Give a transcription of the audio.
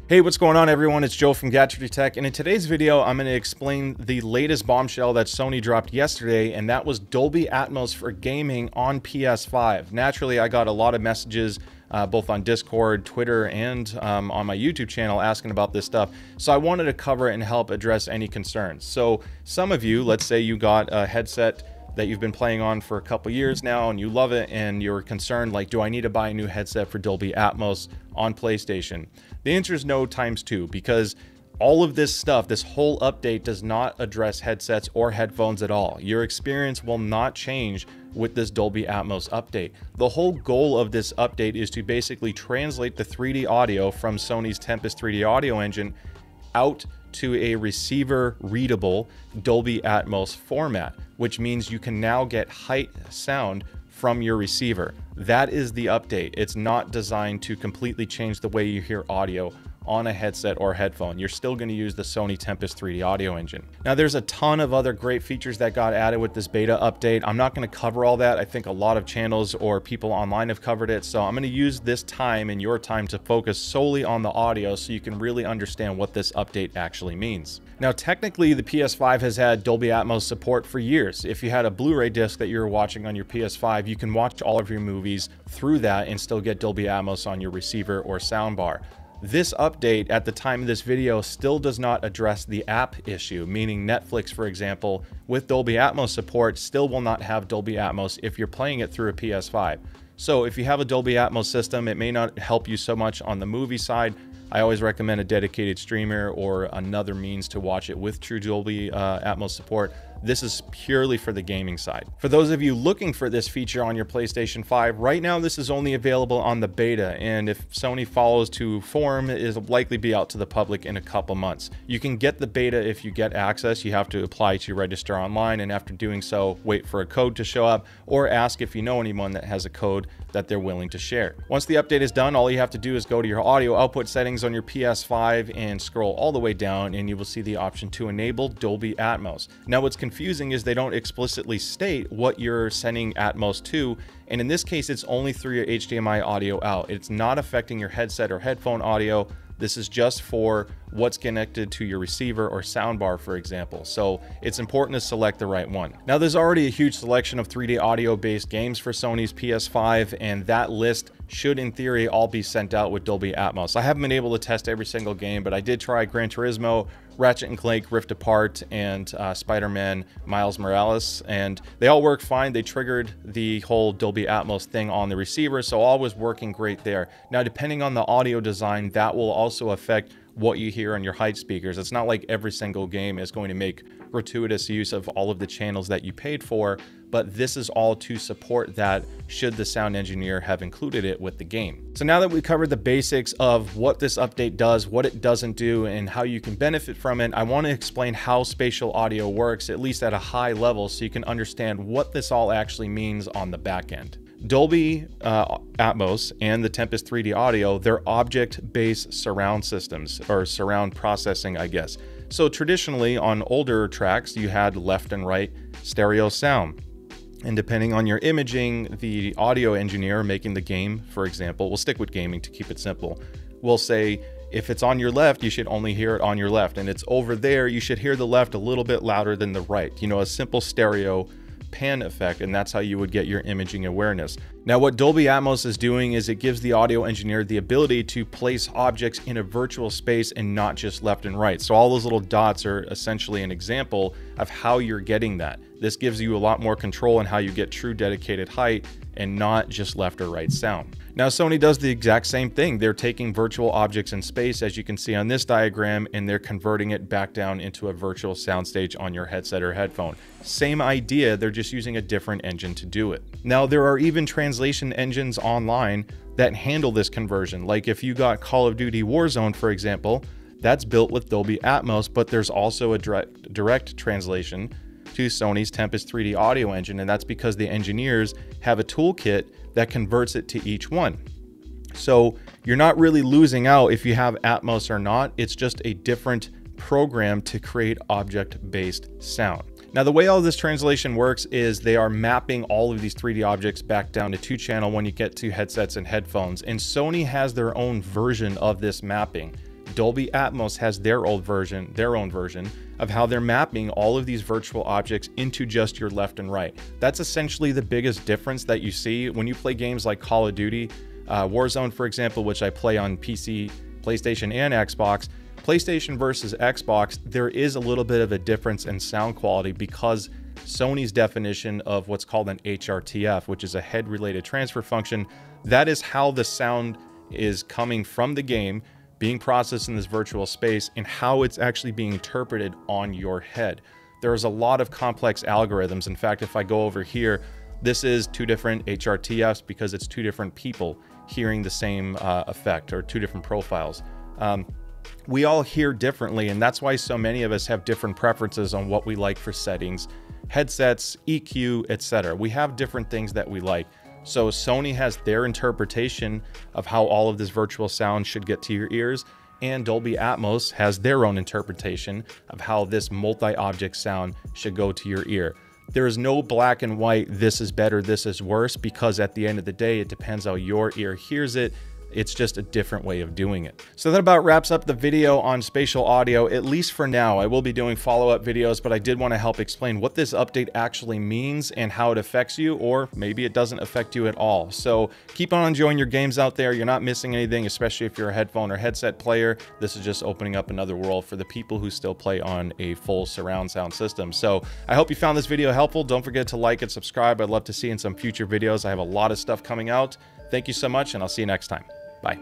Hey, what's going on everyone? It's Joe from Gadgetry Tech, and in today's video I'm going to explain the latest bombshell that Sony dropped yesterday, and that was Dolby Atmos for gaming on PS5. Naturally, I got a lot of messages both on Discord, Twitter, and on my YouTube channel asking about this stuff, so I wanted to cover it and help address any concerns. So some of you, let's say you got a headset that you've been playing on for a couple years now and you love it and you're concerned, like, do I need to buy a new headset for Dolby Atmos on PlayStation? The answer is no times two, because all of this stuff, this whole update does not address headsets or headphones at all. Your experience will not change with this Dolby Atmos update. The whole goal of this update is to basically translate the 3D audio from Sony's Tempest 3D audio engine out to a receiver readable Dolby Atmos format, which means you can now get height sound from your receiver. That is the update. It's not designed to completely change the way you hear audio on a headset or headphone. You're still going to use the Sony Tempest 3D audio engine. Now, there's a ton of other great features that got added with this beta update. I'm not going to cover all that. I think a lot of channels or people online have covered it, so I'm going to use this time and your time to focus solely on the audio so you can really understand what this update actually means. Now, technically, the PS5 has had Dolby Atmos support for years. If you had a Blu-ray disc that you were watching on your PS5, you can watch all of your movies through that and still get Dolby Atmos on your receiver or soundbar. This update at the time of this video still does not address the app issue, meaning Netflix, for example, with Dolby Atmos support still will not have Dolby Atmos if you're playing it through a PS5. So if you have a Dolby Atmos system, it may not help you so much on the movie side. I always recommend a dedicated streamer or another means to watch it with true Dolby Atmos support. This is purely for the gaming side. For those of you looking for this feature on your PlayStation 5, right now this is only available on the beta, and if Sony follows to form, it will likely be out to the public in a couple months. You can get the beta if you get access. You have to apply to register online, and after doing so, wait for a code to show up or ask if you know anyone that has a code that they're willing to share. Once the update is done, all you have to do is go to your audio output settings on your PS5 and scroll all the way down, and you will see the option to enable Dolby Atmos. Now, what's confusing is they don't explicitly state what you're sending Atmos to, and in this case it's only through your HDMI audio out. It's not affecting your headset or headphone audio. This is just for what's connected to your receiver or soundbar, for example. So it's important to select the right one. Now, there's already a huge selection of 3D audio based games for Sony's PS5, and that list should in theory all be sent out with Dolby Atmos. I haven't been able to test every single game, but I did try Gran Turismo, Ratchet & Clank Rift Apart, and Spider-Man Miles Morales, and they all work fine. They triggered the whole Dolby Atmos thing on the receiver, so all was working great there. Now, depending on the audio design, that will also affect what you hear on your height speakers. It's not like every single game is going to make gratuitous use of all of the channels that you paid for, but this is all to support that should the sound engineer have included it with the game. So now that we covered the basics of what this update does, what it doesn't do, and how you can benefit from it, I want to explain how spatial audio works, at least at a high level, so you can understand what this all actually means on the back end. Dolby Atmos and the Tempest 3D audio, they're object-based surround systems, or surround processing, I guess. So traditionally on older tracks, you had left and right stereo sound. And depending on your imaging, the audio engineer making the game, for example, we'll stick with gaming to keep it simple, will say, if it's on your left, you should only hear it on your left. And it's over there, you should hear the left a little bit louder than the right. You know, a simple stereo pan effect, and that's how you would get your imaging awareness. Now, what Dolby Atmos is doing is it gives the audio engineer the ability to place objects in a virtual space and not just left and right. So all those little dots are essentially an example of how you're getting that. This gives you a lot more control in how you get true dedicated height and not just left or right sound. Now, Sony does the exact same thing. They're taking virtual objects in space, as you can see on this diagram, and they're converting it back down into a virtual soundstage on your headset or headphone. Same idea, they're just using a different engine to do it. Now, there are even translation engines online that handle this conversion. Like if you got Call of Duty Warzone, for example, that's built with Dolby Atmos, but there's also a direct translation to Sony's Tempest 3D audio engine, and that's because the engineers have a toolkit that converts it to each one. So you're not really losing out if you have Atmos or not. It's just a different program to create object-based sound. Now, the way all this translation works is they are mapping all of these 3D objects back down to 2-channel when you get to headsets and headphones, and Sony has their own version of this mapping. Dolby Atmos has their own version of how they're mapping all of these virtual objects into just your left and right. That's essentially the biggest difference that you see when you play games like Call of Duty, Warzone, for example, which I play on PC, PlayStation, and Xbox. PlayStation versus Xbox, there is a little bit of a difference in sound quality because Sony's definition of what's called an HRTF, which is a head-related transfer function, that is how the sound is coming from the game, being processed in this virtual space, and how it's actually being interpreted on your head. There's a lot of complex algorithms. In fact, if I go over here, this is two different HRTFs because it's two different people hearing the same effect, or two different profiles. We all hear differently, and that's why so many of us have different preferences on what we like for settings, headsets, EQ, etc. We have different things that we like. So Sony has their interpretation of how all of this virtual sound should get to your ears, and Dolby Atmos has their own interpretation of how this multi-object sound should go to your ear. There is no black and white, this is better, this is worse, because at the end of the day, it depends how your ear hears it. It's just a different way of doing it. So that about wraps up the video on spatial audio, at least for now. I will be doing follow-up videos, but I did want to help explain what this update actually means and how it affects you, or maybe it doesn't affect you at all. So keep on enjoying your games out there. You're not missing anything, especially if you're a headphone or headset player. This is just opening up another world for the people who still play on a full surround sound system. So I hope you found this video helpful. Don't forget to like and subscribe. I'd love to see you in some future videos. I have a lot of stuff coming out. Thank you so much, and I'll see you next time. Bye.